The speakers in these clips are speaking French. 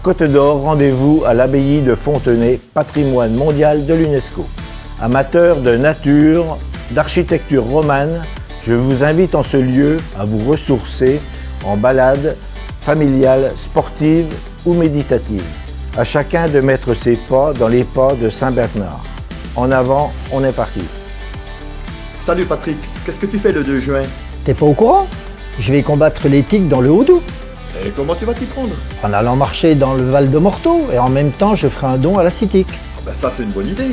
Côte d'Or, rendez-vous à l'abbaye de Fontenay, patrimoine mondial de l'UNESCO. Amateurs de nature, d'architecture romane, je vous invite en ce lieu à vous ressourcer en balade familiale, sportive ou méditative. À chacun de mettre ses pas dans les pas de Saint-Bernard. En avant, on est parti. Salut Patrick, qu'est-ce que tu fais le 2 juin? T'es pas au courant? Je vais combattre les tiques dans le Haut-Doubs. Et comment tu vas t'y prendre? En allant marcher dans le Val de Morteau et en même temps je ferai un don à la Citique. Ça c'est une bonne idée.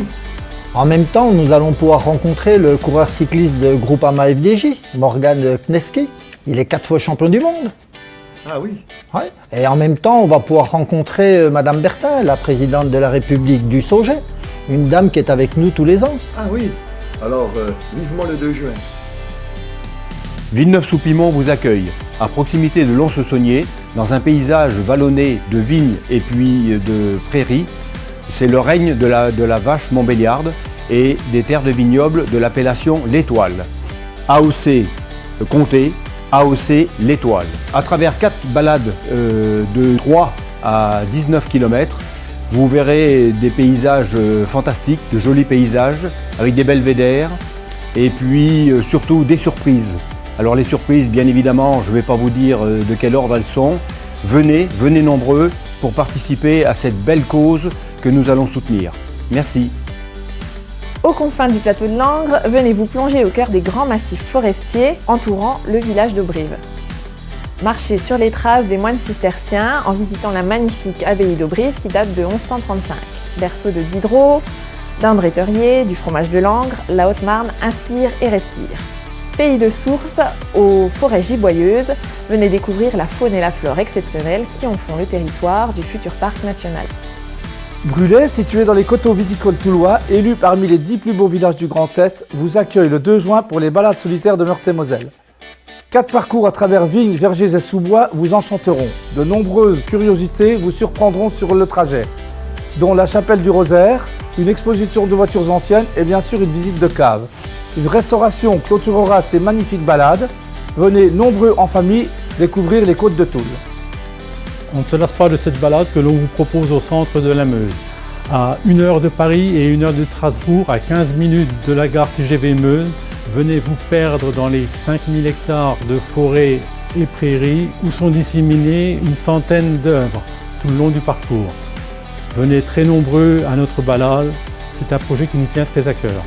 En même temps, nous allons pouvoir rencontrer le coureur cycliste de Groupama FDJ, Morgan Kneski. Il est 4 fois champion du monde. Ah oui. Ouais. Et en même temps, on va pouvoir rencontrer Madame Bertin, la présidente de la République du Sauget, une dame qui est avec nous tous les ans. Ah oui. Alors, vivement le 2 juin. Villeneuve-sous-Pimont vous accueille, à proximité de Lons-le-Saunier, dans un paysage vallonné de vignes et puis de prairies. C'est le règne de la vache montbéliarde et des terres de vignobles de l'appellation l'Étoile. AOC Comté, AOC l'Étoile. À travers 4 balades de 3 à 19 km, vous verrez des paysages fantastiques, de jolis paysages, avec des belvédères et puis surtout des surprises. Alors les surprises, bien évidemment, je ne vais pas vous dire de quel ordre elles sont. Venez nombreux pour participer à cette belle cause que nous allons soutenir. Merci. Aux confins du plateau de Langres, venez vous plonger au cœur des grands massifs forestiers entourant le village de Brive. Marchez sur les traces des moines cisterciens en visitant la magnifique abbaye de Brive qui date de 1135. Berceau de Diderot, d'André Theuriet, du fromage de Langres, la Haute-Marne inspire et respire. Pays de sources, aux forêts giboyeuses, venez découvrir la faune et la flore exceptionnelles qui en font le territoire du futur parc national. Brulay, situé dans les coteaux viticoles toulois, élu parmi les 10 plus beaux villages du Grand Est, vous accueille le 2 juin pour les balades solitaires de Meurthe-et-Moselle. 4 parcours à travers vignes, vergers et sous-bois vous enchanteront. De nombreuses curiosités vous surprendront sur le trajet, dont la chapelle du Rosaire, une exposition de voitures anciennes et bien sûr une visite de cave. Une restauration clôturera ces magnifiques balades. Venez nombreux en famille découvrir les côtes de Toul. On ne se lasse pas de cette balade que l'on vous propose au centre de la Meuse. À 1 heure de Paris et 1 heure de Strasbourg, à 15 minutes de la gare TGV Meuse, venez vous perdre dans les 5000 hectares de forêts et prairies où sont disséminées une centaine d'œuvres tout le long du parcours. Venez très nombreux à notre balade, c'est un projet qui nous tient très à cœur.